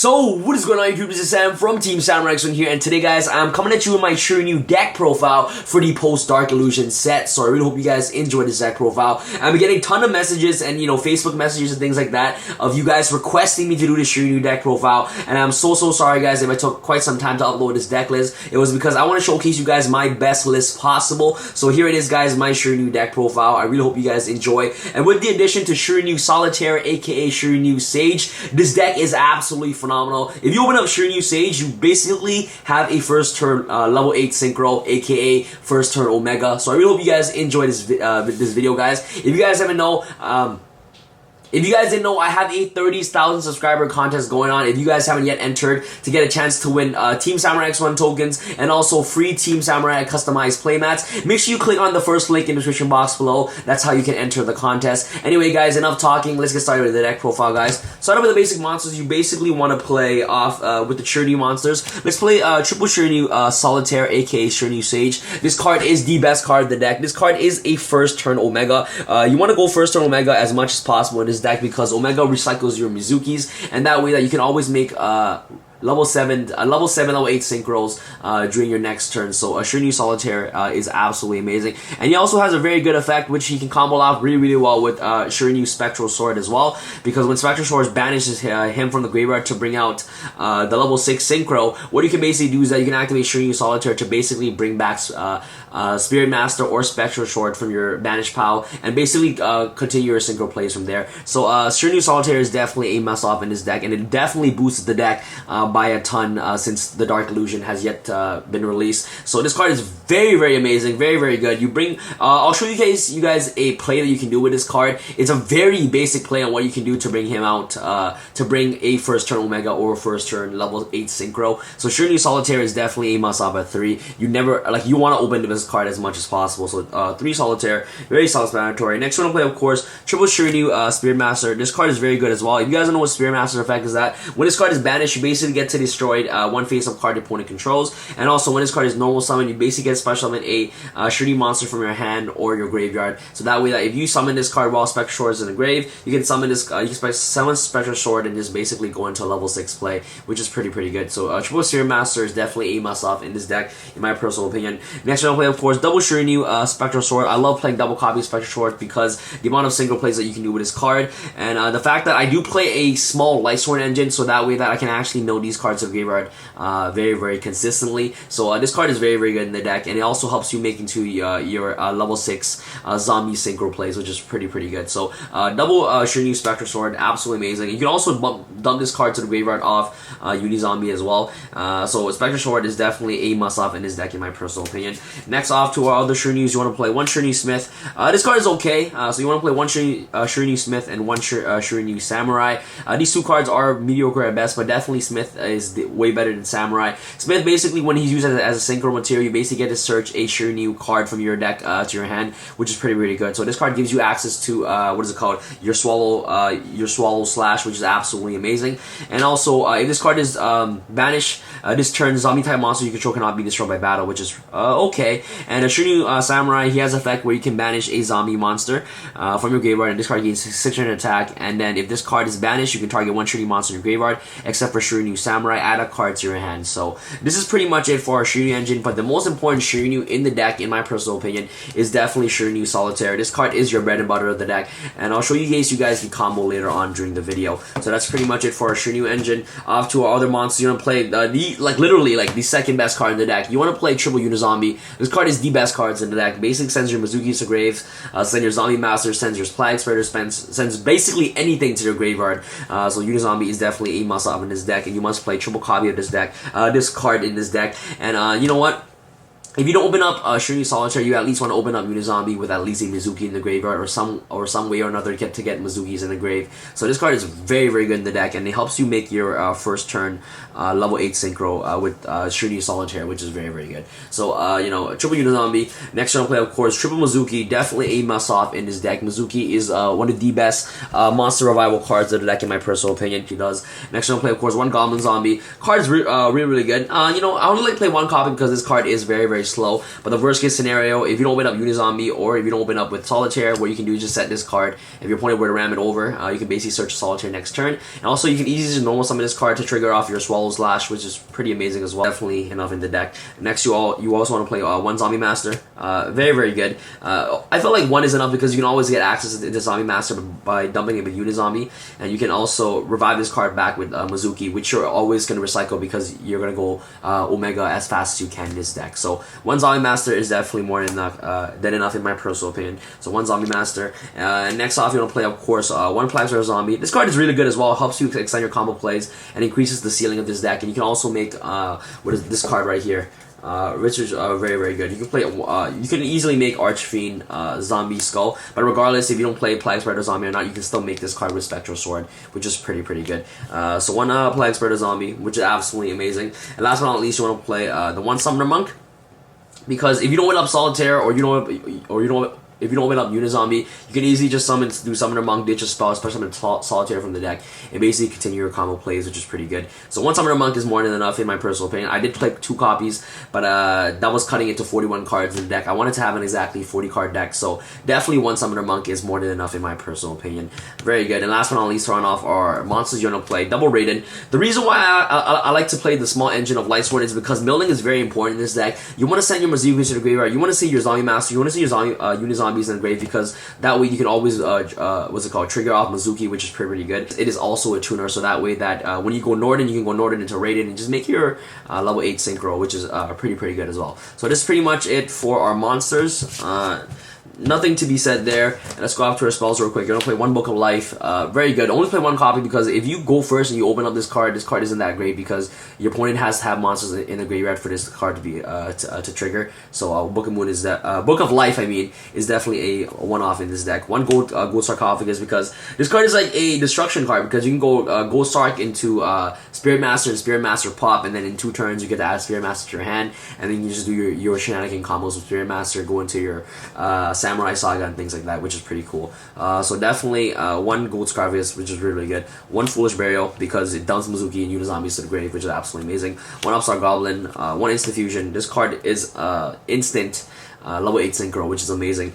So, what is going on YouTube? This is Sam from TeamSamuraiX1 here, and today guys, I'm coming at you with my Shiranui deck profile for the post-Dark Illusion set. So I really hope you guys enjoy this deck profile. I've been getting a ton of messages and, Facebook messages and things like that of you guys requesting me to do the Shiranui deck profile, and I'm so sorry guys if I took quite some time to upload this deck list. It was because I want to showcase you guys my best list possible. So here it is guys, my Shiranui deck profile. I really hope you guys enjoy. And with the addition to Shiranui Solitaire, aka Shiranui Sage, this deck is absolutely phenomenal. If you open up Shiranui Sage, you basically have a first turn level 8 synchro, aka first turn Omega. So I really hope you guys enjoy this video, guys. If you guys haven't know, if you guys didn't know, I have a 30,000 subscriber contest going on. If you guys haven't yet entered to get a chance to win TeamSamuraiX1 tokens and also free Team Samurai customized playmats, make sure you click on the first link in the description box below. That's how you can enter the contest. Anyway guys, enough talking. Let's get started with the deck profile, guys. Start off with the basic monsters. You basically want to play off with the Shiranui monsters. Let's play triple Shiranui Solitaire, aka Shiranui Sage. This card is the best card in the deck. This card is a first turn Omega. You want to go first turn Omega as much as possible in this deck because Omega recycles your Mizukis, and that way that you can always make level 7, level 8 synchros during your next turn. So Shiranui Solitaire is absolutely amazing, and he also has a very good effect which he can combo off really well with Shiranui Spectral Sword as well, because when Spectral Sword banishes him from the graveyard to bring out the level 6 synchro, what you can basically do is that you can activate Shiranui Solitaire to basically bring back Spirit Master or Spectral Sword from your banished pile and basically continue your synchro plays from there. So Shiranui Solitaire is definitely a must-off in this deck, and it definitely boosts the deck by a ton since the Dark Illusion has yet been released. So this card is very amazing, very good. You bring I'll show you guys a play that you can do with this card. It's a very basic play on what you can do to bring him out, to bring a first turn Omega or first turn level 8 synchro. So Shiranui Solitaire is definitely a must-off at 3. You never, you want to open this card as much as possible. So 3 Solitaire, very self-explanatory. Next one to play, of course, triple Shiranui Spirit Master. This card is very good as well. If you guys don't know what Spirit Master's effect is, that when this card is banished, you basically get to destroy one face-up card the opponent controls, and also when this card is normal summon, you basically get special summon a Shiranui monster from your hand or your graveyard. So that way that if you summon this card while Spectral Sword is in the grave, you can summon this, you can summon Spectral Sword and just basically go into a level 6 play, which is pretty good. So triple Spirit Master is definitely a must-off in this deck, in my personal opinion. Next one I'll play, of course, double Shiranui Spectral Sword. I love playing double copy of Spectral Sword because the amount of single plays that you can do with this card, and the fact that I do play a small Lightsworn engine, so that way that I can actually know these cards of graveyard very consistently. So this card is very good in the deck, and it also helps you make into your level 6 zombie synchro plays, which is pretty good. So double Shiranui Spectral Sword, absolutely amazing. You can also dump this card to the graveyard off Zombie as well. So Spectral Sword is definitely a must-off in this deck, in my personal opinion. Next off to our other Shiranuis, you want to play one Shiranui Smith. This card is okay, so you want to play one Shiranui Smith and one Shiranui Samurai. These two cards are mediocre at best, but definitely Smith is way better than Samurai. Smith, basically, when he's used as a synchro material, you basically get to search a Shiranui card from your deck to your hand, which is pretty good. So this card gives you access to what is it called? Your Swallow Slash, which is absolutely amazing. And also, if this card is banished, this turn zombie type monster you control cannot be destroyed by battle, which is okay. And a Shiranui Samurai, he has an effect where you can banish a zombie monster from your graveyard, and this card gains 600 attack. And then if this card is banished, you can target one Shiranui monster in your graveyard, except for Shiranui Samurai. Add a card to your hand. So this is pretty much it for our Shiranui engine, but the most important Shiranui in the deck, in my personal opinion, is definitely Shiranui Solitaire. This card is your bread and butter of the deck, and I'll show you guys the combo later on during the video. So that's pretty much it for our Shiranui engine. Off to our other monsters, you want to play literally the second best card in the deck. You want to play triple Zombie. This card is the best cards in the deck. Basically sends your Mizukis to graves, sends your Zombie Master, sends your Plague Spreader, sends basically anything to your graveyard. So Zombie is definitely a must-off in this deck, and you must play triple copy of this deck, this card in this deck. And you know what? If you don't open up Shiranui Solitaire, you at least want to open up Zombie with at least a Mizuki in the graveyard, or some way or another to get Mizukis in the grave. So this card is very good in the deck, and it helps you make your first turn level 8 synchro with Shiranui Solitaire, which is very good. So triple Zombie. Next turn I'll play, of course, triple Mizuki. Definitely a must-off in this deck. Mizuki is one of the best monster revival cards of the deck, in my personal opinion. He does. Next turn I'll play, of course, one Goblin Zombie. Card is really good. I only like to play one copy because this card is very very slow. But the worst case scenario, if you don't open up Unizombie or if you don't open up with Solitaire, what you can do is just set this card. If your opponent were to ram it over, you can basically search Solitaire next turn. And also you can easily just normal summon this card to trigger off your Swallow Slash, which is pretty amazing as well. Definitely enough in the deck. Next, you also want to play one Zombie Master. Very good. I feel like one is enough because you can always get access to the Zombie Master by dumping it with Unizombie, and you can also revive this card back with Mizuki, which you're always going to recycle because you're going to go Omega as fast as you can in this deck. So one Zombie Master is definitely more than enough in my personal opinion. So one Zombie Master. Next off, you want to play, of course, one Plague Zombie. This card is really good as well. It helps you extend your combo plays and increases the ceiling of this deck. And you can also make what is this card right here? Richard's very good. You can play. You can easily make Archfiend Zombie Skull, but regardless, if you don't play Plague Spreader Zombie or not, you can still make this card with Spectral Sword, which is pretty good. So one Plague Spreader Zombie, which is absolutely amazing. And last but not least, you want to play the one Summoner Monk, because if you don't win up Solitaire or you don't if you don't open up Unizombie, you can easily just do Summoner Monk, ditch a spell, especially summon Solitaire from the deck, and basically continue your combo plays, which is pretty good. So one Summoner Monk is more than enough in my personal opinion. I did play 2 copies, but that was cutting it to 41 cards in the deck. I wanted to have an exactly 40 card deck, so definitely one Summoner Monk is more than enough in my personal opinion. Very good. And last but not least, throwing off our monsters you want to play, double rated. The reason why I like to play the small engine of Light Sword is because milling is very important in this deck. You want to send your Mizuki to the graveyard, you want to see your Zombie Master, you want to see your Unizombies in the grave, because that way you can always trigger off Mizuki, which is pretty good. It is also a tuner, so that way that when you go Norden, you can go Norden into rated and just make your level 8 synchro, which is pretty good as well. So this is pretty much it for our monsters. Nothing to be said there. And let's go off to our spells real quick. You're gonna play one Book of Life. Very good. Only play one copy, because if you go first and you open up this card isn't that great, because your opponent has to have monsters in the graveyard for this card to be to trigger. So Book of Moon is that Book of Life, I mean, is definitely a one-off in this deck. One gold Sarcophagus, because this card is like a destruction card, because you can go Gold Sark into Spirit Master and Spirit Master pop, and then in 2 turns you get to add Spirit Master to your hand, and then you just do your shenanigan combos with Spirit Master, go into your Samurai Saga and things like that, which is pretty cool. So definitely one Gold Sarcophagus, which is really good. One Foolish Burial, because it dumps Mizuki and Unizombies to the grave, which is absolutely amazing. One Upstart Goblin. One Instant Fusion. This card is instant. Level 8 Synchro, which is amazing.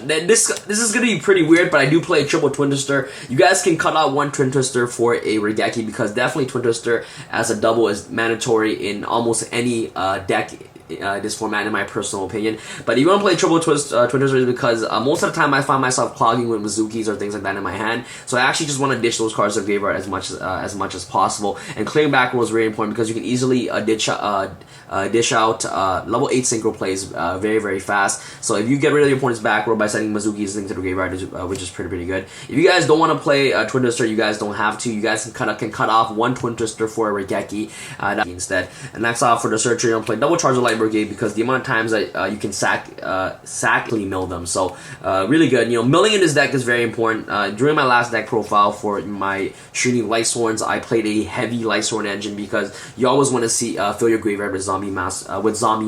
This is going to be pretty weird, but I do play a triple Twin Twister. You guys can cut out one Twin Twister for a Regeki, because definitely Twin Twister as a double is mandatory in almost any deck this format, in my personal opinion. But if you want to play triple Twin Twisters, because most of the time I find myself clogging with Mizukis or things like that in my hand, so I actually just want to ditch those cards to the graveyard as much as possible. And clearing back row is very important, because you can easily dish out level 8 synchro plays very fast. So if you get rid of your opponent's back row by sending Mizuki's thing to the graveyard, which is pretty good. If you guys don't want to play Twin Twister, you guys don't have to. You guys can cut off one Twin Twister for a Regeki instead. And next off for the Searcher, you're gonna play double Charge of Light Brigade, because the amount of times that you can sackly mill them. So really good. You know, milling in this deck is very important. During my last deck profile for my Shiranui Light Swords, I played a heavy Light Sword engine, because you always want to see fill your graveyard with zombie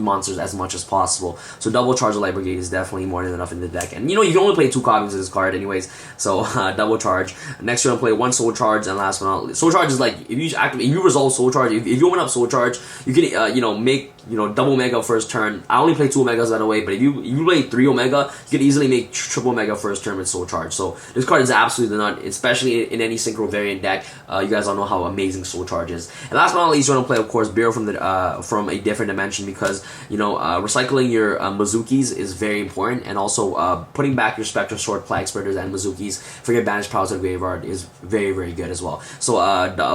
monsters as much as possible. So double Charge of Light Brigade is definitely more than enough in the deck. And you know, you can only play 2 copies of this card anyways, so double Charge. Next you're gonna play one Soul Charge, and last but not least, Soul Charge is like, if you resolve Soul Charge, if you open up Soul Charge, you can make double Omega first turn. I only play 2 Omegas by the way, but if you play 3 Omega, you can easily make triple Omega first turn with Soul Charge. So this card is absolutely nut, especially in any synchro variant deck. You guys all know how amazing Soul Charge is. And last but not least, you want to play, of course, Burial from a different dimension, because recycling your Mizukis is very important, and also putting back your Spectral Sword, Plague Spreaders, and Mizukis for your banished powers of the graveyard is very good as well. So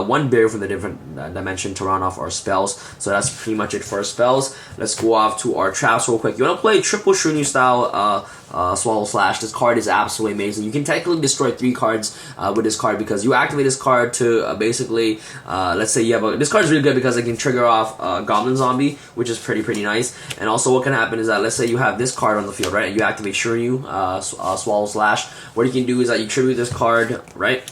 one Burial from the different dimension to run off our spells. So that's pretty much it for our spells. Let's go off to our traps real quick. You want to play triple Shiranui style Swallow Slash. This card is absolutely amazing. You can technically destroy 3 cards with this card, because you activate this card to basically, let's say you have this card is really good because it can trigger off Goblin Zombie, which is pretty nice. And also what can happen is that, let's say you have this card on the field, right, and you activate Shiranui Swallow Slash. What you can do is that you tribute this card, right?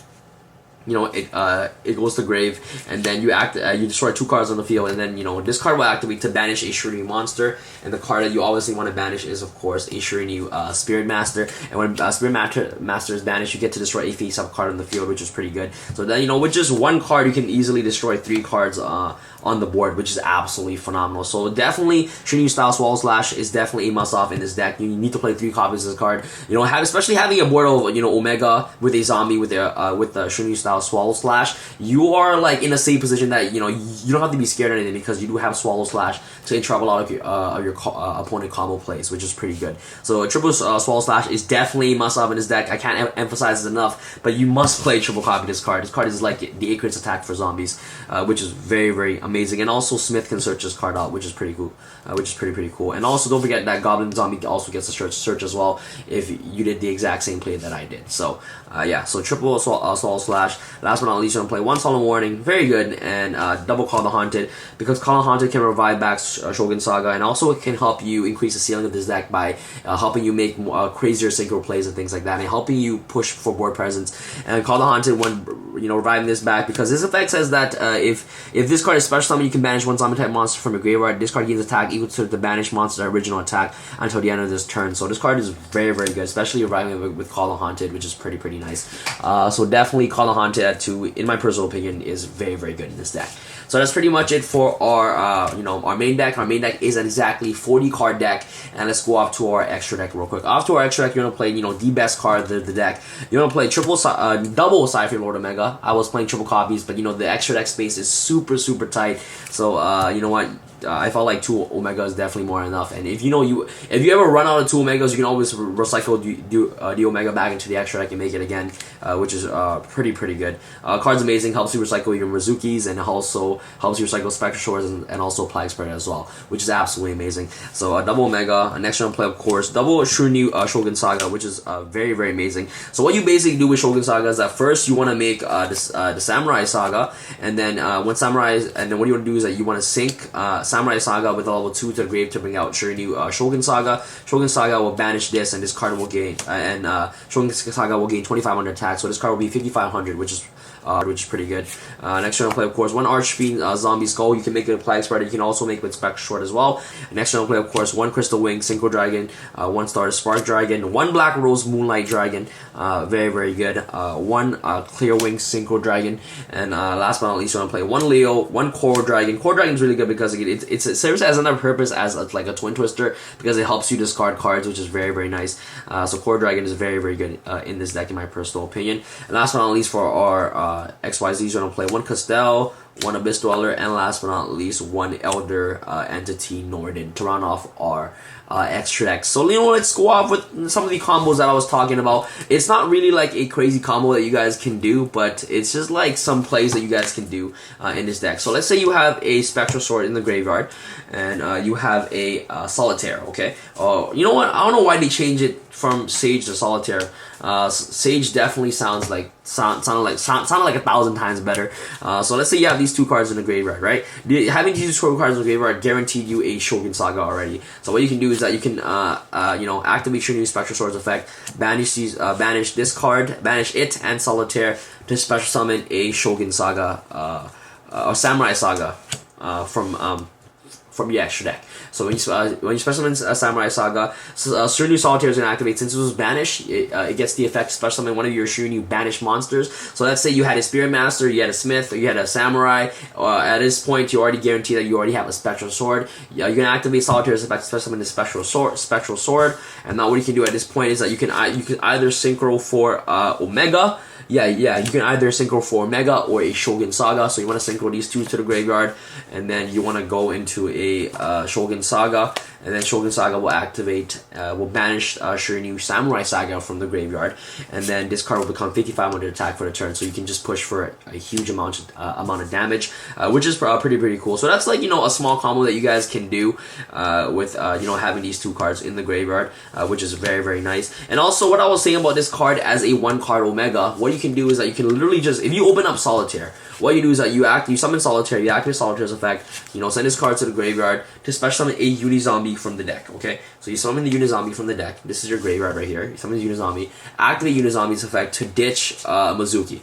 It goes to grave, and then you destroy 2 cards on the field, and then this card will activate to banish a Shiranui monster. And the card that you obviously want to banish is, of course, a Shiranui Spirit Master. And when Spirit Master is banished, you get to destroy a face-up card on the field, which is pretty good. So then with just 1 card, you can easily destroy 3 cards on on the board, which is absolutely phenomenal. So definitely Shiranui style Swallow Slash is definitely a must-off in this deck. You need to play 3 copies of this card. You know, especially having a board of, you know, Omega with a zombie with the Shiranui style Swallow Slash, you are like in a safe position that, you know, you don't have to be scared of anything because you do have Swallow Slash to interrupt a lot of your opponent combo plays, which is pretty good. So a triple Swallow Slash is definitely a must-off in this deck. I can't emphasize it enough, but you must play triple copy this card. This card is like the 8 crits attack for zombies, which is very, very amazing. And also Smith can search this card out, which is pretty cool. Which is pretty cool. And also don't forget that Goblin Zombie also gets a search as well if you did the exact same play that I did. So yeah, so triple Swallow Slash. Last but not least, you're gonna play 1 Solemn Warning, very good, and double Call the Haunted, because Call the Haunted can revive back Shogun Saga, and also it can help you increase the ceiling of this deck by helping you make crazier synchro plays and things like that, and helping you push for board presence. And Call the Haunted, when you know, reviving this back, because this effect says that if this card is special summon, you can banish 1 zombie type monster from your graveyard. This card gains attack equal to the banished monster's original attack until the end of this turn. So this card is very, very good, especially reviving with Call the Haunted, which is pretty nice. So definitely Call the Haunted at 2, in my personal opinion, is very, very good in this deck. So that's pretty much it for our you know, our main deck. Our main deck is an exactly 40 card deck, and let's go off to our extra deck real quick. Off to our extra deck, you're gonna play, you know, the best card of the deck. You're gonna play double Cypher Lord Omega. I was playing triple copies, but you know, the extra deck space is super tight. So you know what? I felt like 2 Omega is definitely more than enough. And if you know if you ever run out of 2 Omegas, you can always recycle the Omega back into the extra deck and make it again, which is pretty good. Card's amazing, helps you recycle your Mizukis, and also helps you recycle Spectre Swords and also Plague Spreader as well, which is absolutely amazing. So double Omega. Next you're gonna play, of course, double Shiranui Shogun Saga, which is very amazing. So what you basically do with Shogun Saga is that first you want to make the Samurai Saga, and then then what you want to do is that you want to sync Samurai Saga with a level 2 to the grave to bring out Shiranui Shogun Saga. Shogun Saga will banish this, and this card will gain, Shogun Saga will gain 2,500 attack, so this card will be 5,500, which is pretty good. Next you're gonna play, of course, 1 Archfiend Zombie Skull. You can make it a Plague Spreader. You can also make it with Spectre Sword as well. Next you're gonna play, of course, 1 Crystal Wing Synchro Dragon, 1 Star Spark Dragon, 1 Black Rose Moonlight Dragon. Very good. 1 Clear Wing Synchro Dragon, and last but not least, you're gonna play 1 Leo, 1 Coral Dragon. Coral Dragon is really good because it serves as another purpose as like a Twin Twister, because it helps you discard cards, which is very nice. So Coral Dragon is very good in this deck, in my personal opinion. And last but not least, for our XYZ, you're gonna play 1 Castell, 1 Abyss Dweller, and last but not least, 1 Elder Entity Norden to round off our extra deck. So, you know, let's go off with some of the combos that I was talking about. It's not really like a crazy combo that you guys can do, but it's just like some plays that you guys can do in this deck. So let's say you have a Spectral Sword in the graveyard, and you have a Solitaire, okay? You know what? I don't know why they changed it from Sage to Solitaire. Sage definitely sounded like 1,000 times better. So let's say you have these 2 cards in the graveyard, right? Having these 2 cards in the graveyard guaranteed you a Shogun Saga already. So what you can do is that you can you know, activate your new Spectral Swords effect, banish this card, banish it and Solitaire to special summon a Shogun Saga or Samurai Saga from the extra deck. So when you special summon Samurai Saga, Shiranui Solitaire is going to activate. Since it was banished, it gets the effect special summon one of your Shiranui banished monsters. So let's say you had a Spirit Master, you had a Smith, or you had a Samurai. At this point, you already guarantee that you already have a Spectral Sword. You're going to activate Solitaire's effect special summon the Spectral Sword. And now what you can do at this point is that you can either synchro for Omega. Yeah, you can either synchro for Omega or a Shogun Saga. So you want to synchro these 2 to the graveyard, and then you want to go into a Shogun Saga, and then Shogun Saga will activate, will banish Shiranui Samurai Saga from the graveyard, and then this card will become 5,500 attack for the turn. So you can just push for a huge amount of damage, which is pretty cool. So that's like, you know, a small combo that you guys can do with you know, having these 2 cards in the graveyard, which is very nice. And also, what I was saying about this card as a 1 card Omega, what you can do is that you can literally just, if you open up Solitaire, what you do is that you summon Solitaire, you activate Solitaire's effect, you know, send this card to the graveyard to special summon a Unizombie from the deck, okay? So you summon the Unizombie from the deck. This is your graveyard right here. You summon the Unizombie, activate Unizombie's effect to ditch Mizuki.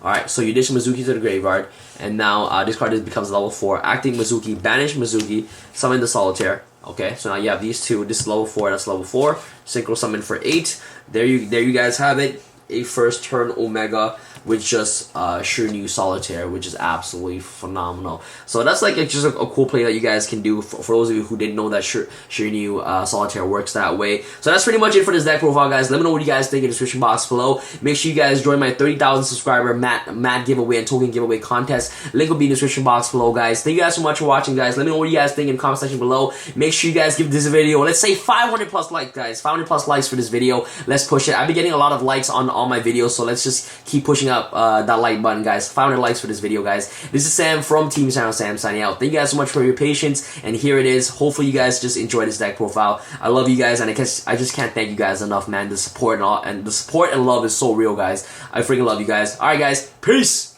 Alright, so you ditch Mizuki to the graveyard, and now this card becomes level 4. Acting Mizuki, banish Mizuki, summon the Solitaire. Okay, so now you have these 2. This is level 4, that's level 4. Synchro summon for 8. There you guys have it. A first turn Omega with just Shiranui Solitaire, which is absolutely phenomenal. So that's like just a cool play that you guys can do for those of you who didn't know that Shiranui Solitaire works that way. So that's pretty much it for this deck profile, guys. Let me know what you guys think in the description box below. Make sure you guys join my 30,000 subscriber mat giveaway and token giveaway contest. Link will be in the description box below, guys. Thank you guys so much for watching, guys. Let me know what you guys think in the comment section below. Make sure you guys give this video, let's say 500 plus likes, guys. 500 plus likes for this video. Let's push it. I've been getting a lot of likes on all my videos, so let's just keep pushing up that like button, guys. 500 likes for this video, guys. This is Sam from Team Channel Sam signing out. Thank you guys so much for your patience, and here it is. Hopefully you guys just enjoy this deck profile. I love you guys, and I just can't thank you guys enough, man. The support and love is so real, guys. I freaking love you guys. Alright, guys. Peace!